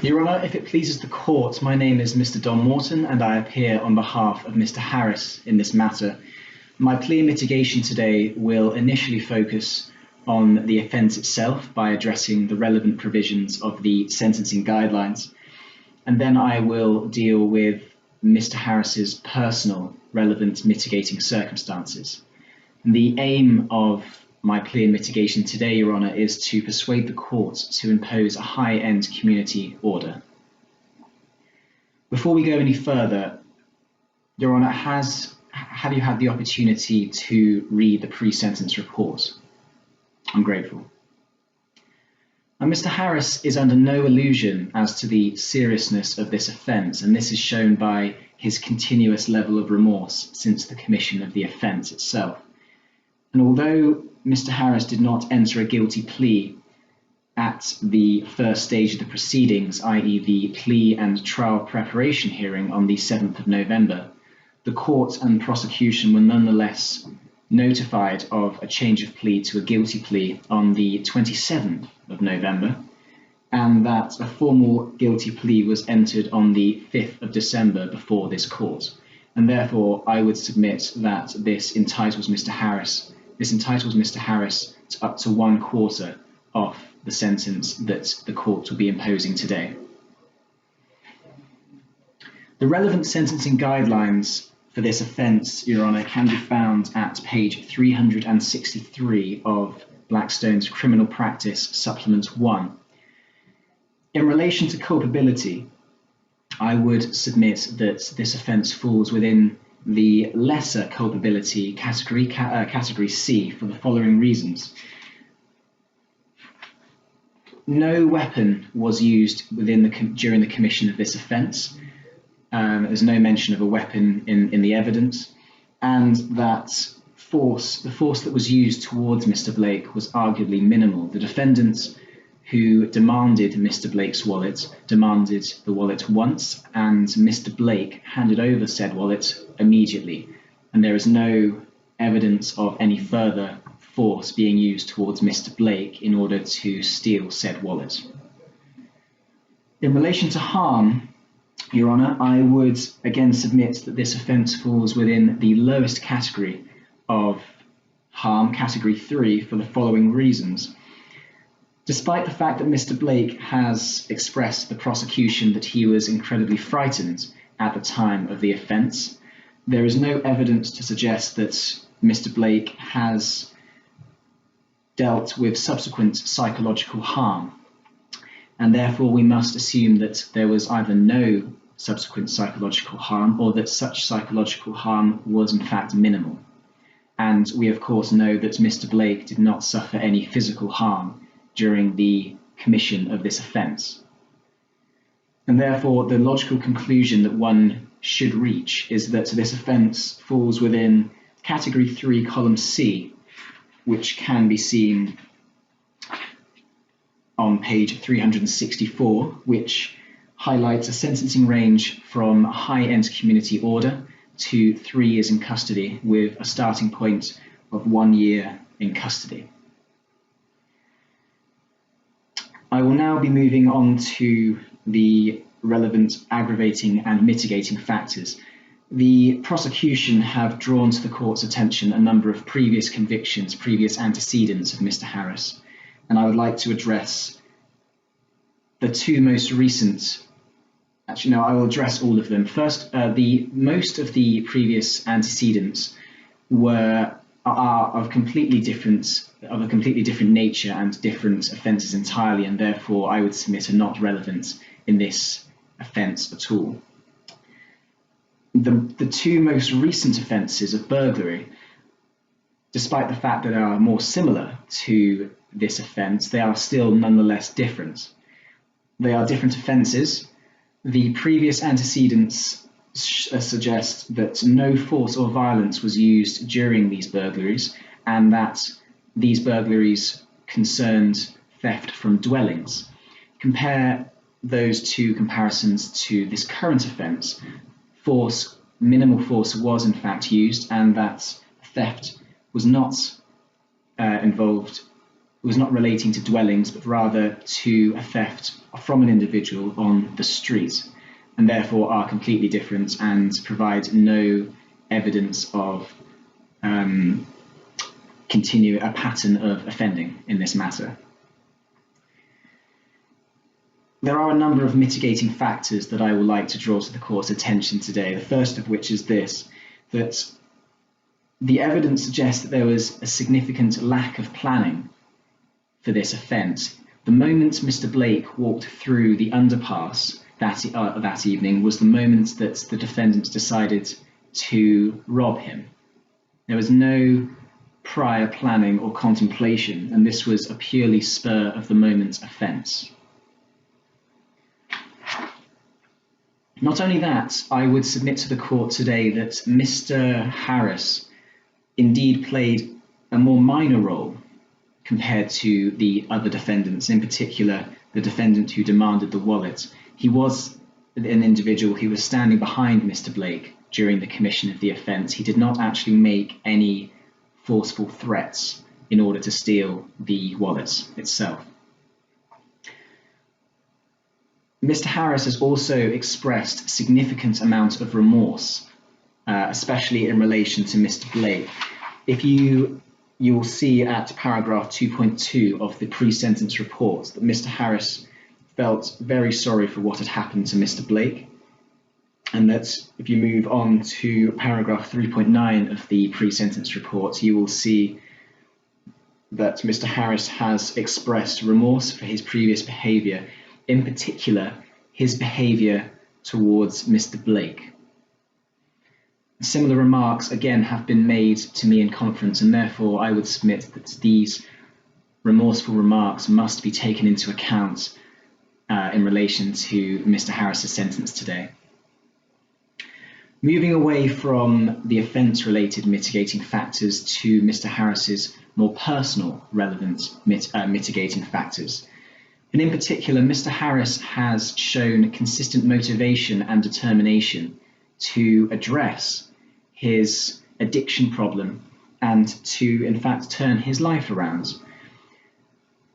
Your Honour, if it pleases the court, my name is Mr. Don Morton and I appear on behalf of Mr. Harris in this matter. My plea and mitigation today will initially focus on the offence itself by addressing the relevant provisions of the sentencing guidelines, and then I will deal with Mr. Harris's personal relevant mitigating circumstances. And the aim of my plea and mitigation today, Your Honour, is to persuade the court to impose a high-end community order. Before we go any further, Your Honour, have you had the opportunity to read the pre-sentence report? I'm grateful. Now, Mr. Harris is under no illusion as to the seriousness of this offence, and this is shown by his continuous level of remorse since the commission of the offence itself. And although Mr. Harris did not enter a guilty plea at the first stage of the proceedings, i.e. the plea and trial preparation hearing on the 7th of November, the court and prosecution were nonetheless notified of a change of plea to a guilty plea on the 27th of November, and that a formal guilty plea was entered on the 5th of December before this court. And therefore, I would submit that this entitles Mr. Harris to up to 1/4 of the sentence that the court will be imposing today. The relevant sentencing guidelines for this offence, Your Honour, can be found at page 363 of Blackstone's Criminal Practice Supplement 1. In relation to culpability, I would submit that this offence falls within the lesser culpability category, category C, for the following reasons. No weapon was used during the commission of this offence. There's no mention of a weapon in the evidence, and that the force that was used towards Mr. Blake was arguably minimal. The defendant who demanded Mr. Blake's wallet demanded the wallet once, and Mr. Blake handed over said wallet immediately, and there is no evidence of any further force being used towards Mr. Blake in order to steal said wallet. In relation to harm, Your Honour, I would again submit that this offence falls within the lowest category of harm, category 3, for the following reasons. Despite the fact that Mr. Blake has expressed to the prosecution that he was incredibly frightened at the time of the offence, there is no evidence to suggest that Mr. Blake has dealt with subsequent psychological harm, and therefore we must assume that there was either no subsequent psychological harm or that such psychological harm was in fact minimal. And we of course know that Mr. Blake did not suffer any physical harm during the commission of this offence. And therefore the logical conclusion that one should reach is that this offence falls within category 3, column C, which can be seen on page 364, which highlights a sentencing range from high-end community order to 3 years in custody, with a starting point of 1 year in custody. I will now be moving on to the relevant aggravating and mitigating factors. The prosecution have drawn to the court's attention a number of previous convictions, previous antecedents of Mr. Harris, and I would like to address the two most recent. Actually, no, I will address all of them. First, most of the previous antecedents are of a completely different nature and different offences entirely, and therefore I would submit are not relevant in this offence at all. The two most recent offences of burglary, despite the fact that they are more similar to this offence, they are still nonetheless different. They are different offences. The previous antecedents suggest that no force or violence was used during these burglaries, and that these burglaries concerned theft from dwellings. Compare those two comparisons to this current offence. Minimal force was in fact used, and that theft was not involved was not relating to dwellings, but rather to a theft from an individual on the street, and therefore are completely different and provide no evidence of a pattern of offending in this matter. There are a number of mitigating factors that I would like to draw to the court's attention today, the first of which is this, that the evidence suggests that there was a significant lack of planning for this offence. The moment Mr. Blake walked through the underpass that evening was the moment that the defendants decided to rob him. There was no prior planning or contemplation, and this was a purely spur of the moment offence. Not only that, I would submit to the court today that Mr. Harris indeed played a more minor role compared to the other defendants, in particular the defendant who demanded the wallet. He was an individual who was standing behind Mr. Blake during the commission of the offence. He did not actually make any forceful threats in order to steal the wallet itself. Mr. Harris has also expressed significant amount of remorse, especially in relation to Mr. Blake. If you will see at paragraph 2.2 of the pre-sentence report that Mr. Harris felt very sorry for what had happened to Mr. Blake, and that if you move on to paragraph 3.9 of the pre-sentence report, you will see that Mr. Harris has expressed remorse for his previous behaviour, in particular his behaviour towards Mr. Blake. Similar remarks again have been made to me in conference, and therefore I would submit that these remorseful remarks must be taken into account in relation to Mr. Harris's sentence today. Moving away from the offence-related mitigating factors to Mr. Harris's more personal relevant mitigating factors. And in particular, Mr. Harris has shown consistent motivation and determination to address his addiction problem and to, in fact, turn his life around.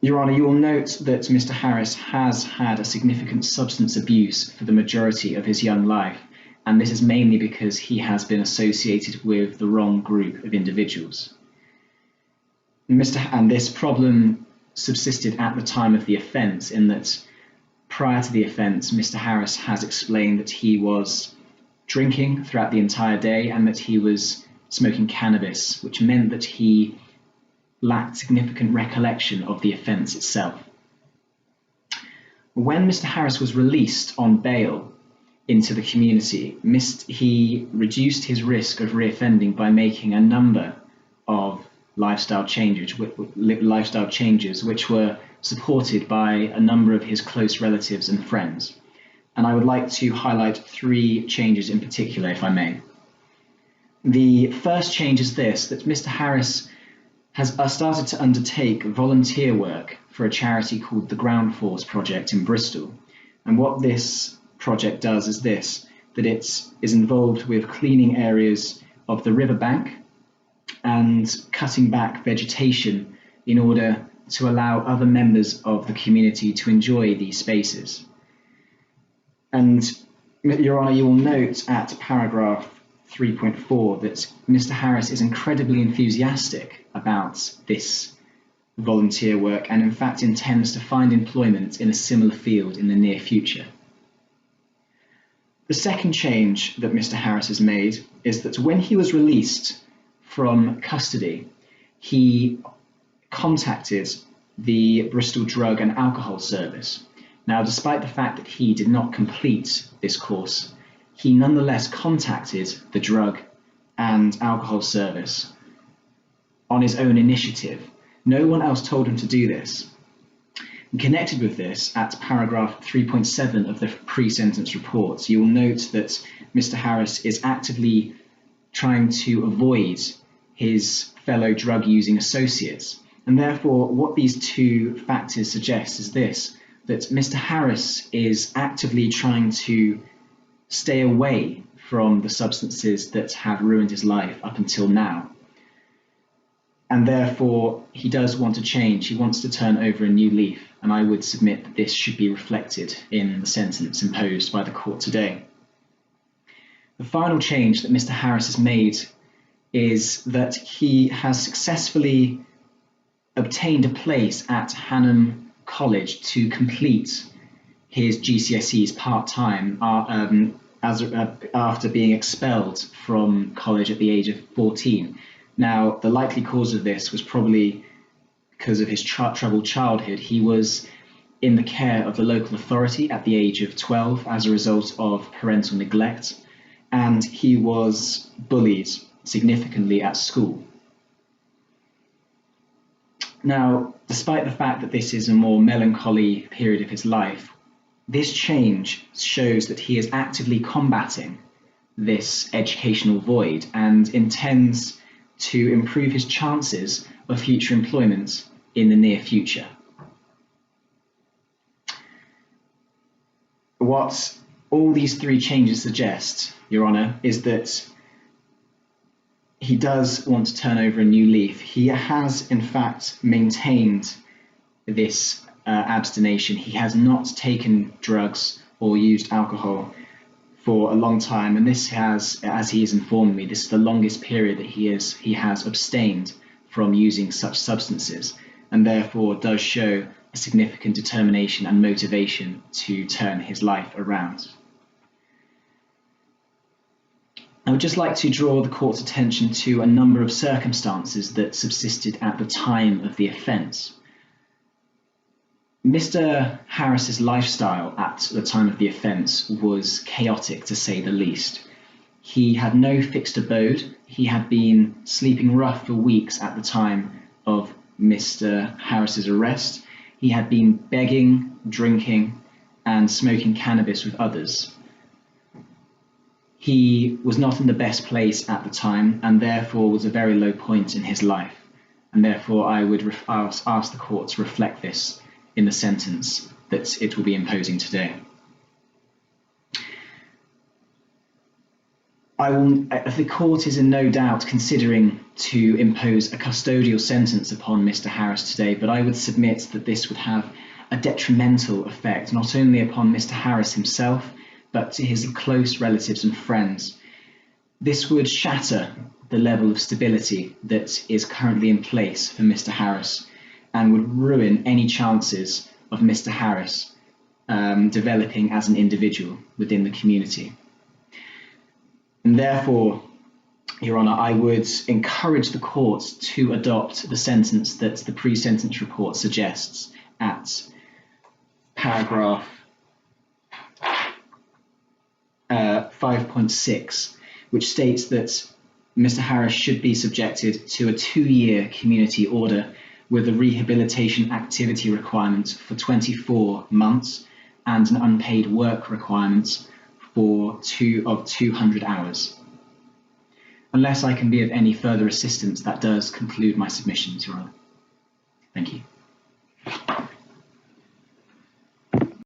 Your Honour, you will note that Mr. Harris has had a significant substance abuse for the majority of his young life, and this is mainly because he has been associated with the wrong group of individuals. And this problem subsisted at the time of the offence, in that prior to the offence, Mr. Harris has explained that he was drinking throughout the entire day and that he was smoking cannabis, which meant that he lacked significant recollection of the offence itself. When Mr. Harris was released on bail into the community, he reduced his risk of reoffending by making a number of lifestyle changes which were supported by a number of his close relatives and friends. And I would like to highlight 3 changes in particular, if I may. The first change is this, that Mr. Harris has started to undertake volunteer work for a charity called the Ground Force Project in Bristol. And what this project does is this, that it is involved with cleaning areas of the riverbank and cutting back vegetation in order to allow other members of the community to enjoy these spaces. And Your Honour, you will note at paragraph 3.4 that Mr. Harris is incredibly enthusiastic about this volunteer work and in fact intends to find employment in a similar field in the near future. The second change that Mr. Harris has made is that when he was released from custody, he contacted the Bristol Drug and Alcohol Service. Now, despite the fact that he did not complete this course, he nonetheless contacted the Drug and Alcohol Service on his own initiative. No one else told him to do this. And connected with this, at paragraph 3.7 of the pre-sentence report, you will note that Mr. Harris is actively trying to avoid his fellow drug-using associates. And therefore, what these 2 factors suggest is this, that Mr. Harris is actively trying to stay away from the substances that have ruined his life up until now. and therefore he does want to change. He wants to turn over a new leaf, and I would submit that this should be reflected in the sentence imposed by the court today. The final change that Mr. Harris has made is that he has successfully obtained a place at Hannam College to complete his GCSEs part-time after being expelled from college at the age of 14. Now, the likely cause of this was probably because of his troubled childhood. He was in the care of the local authority at the age of 12 as a result of parental neglect, and he was bullied significantly at school. Now, despite the fact that this is a more melancholy period of his life, this change shows that he is actively combating this educational void and intends to improve his chances of future employment in the near future. What all these three changes suggest, Your Honour, is that he does want to turn over a new leaf. He has, in fact, maintained this abstination. He has not taken drugs or used alcohol for a long time, and this has, as he has informed me, this is the longest period that he has abstained from using such substances, and therefore does show a significant determination and motivation to turn his life around. I would just like to draw the court's attention to a number of circumstances that subsisted at the time of the offence. Mr. Harris's lifestyle at the time of the offence was chaotic, to say the least. He had no fixed abode. He had been sleeping rough for weeks at the time of Mr. Harris's arrest. He had been begging, drinking, and smoking cannabis with others. He was not in the best place at the time, and therefore was a very low point in his life. And therefore I would ask the court to reflect this in the sentence that it will be imposing today. If the court is in no doubt considering to impose a custodial sentence upon Mr. Harris today, but I would submit that this would have a detrimental effect, not only upon Mr. Harris himself, but to his close relatives and friends. This would shatter the level of stability that is currently in place for Mr. Harris, and would ruin any chances of Mr. Harris developing as an individual within the community. And therefore, Your Honour, I would encourage the court to adopt the sentence that the pre-sentence report suggests at paragraph 5.6, which states that Mr. Harris should be subjected to a 2-year community order with a rehabilitation activity requirement for 24 months and an unpaid work requirement of 200 hours. Unless I can be of any further assistance, that does conclude my submissions, Your Honour. Thank you.